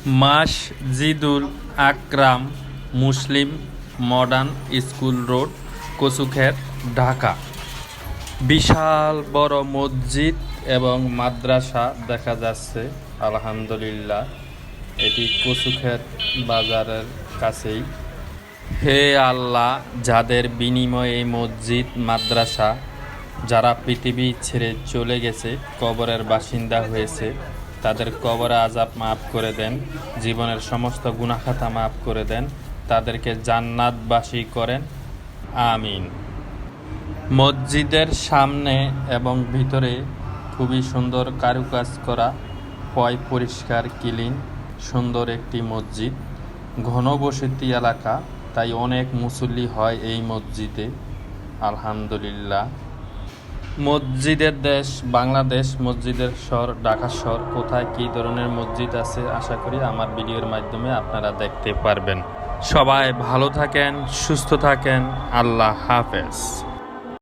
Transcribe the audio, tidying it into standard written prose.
মসজিদুল Akram Muslim modern school road, Kachukhet, Dhaka. বিশাল বড় মসজিদ এবং মাদ্রাসা দেখা যাচ্ছে। আলহামদুলিল্লাহ, এটি কচুক্ষেত বাজারের কাছেই। হে আল্লাহ, যাদের বিনিময়ে এই মসজিদ মাদ্রাসা, যারা পৃথিবী ছেড়ে চলে গেছে, কবরের বাসিন্দা হয়েছে, তাদের কবরে আযাব মাফ করে দেন, জীবনের সমস্ত গুনাহখাতা মাফ করে দেন, তাদেরকে জান্নাতবাসী করেন, আমিন। মসজিদের সামনে এবং ভিতরে খুবই সুন্দর কারুকাজ করা, পয় পরিষ্কার ক্লিন, সুন্দর একটি মসজিদ। ঘনবসতি এলাকা, তাই অনেক মুসল্লি হয় এই মসজিদে। আলহামদুলিল্লাহ। মসজিদের দেশ বাংলাদেশ, মসজিদের শহর ঢাকা শহর। কোথায় কী ধরনের মসজিদ আছে আশা করি আমার ভিডিওর মাধ্যমে আপনারা দেখতে পারবেন। সবাই ভালো থাকেন, সুস্থ থাকেন। আল্লাহ হাফেজ।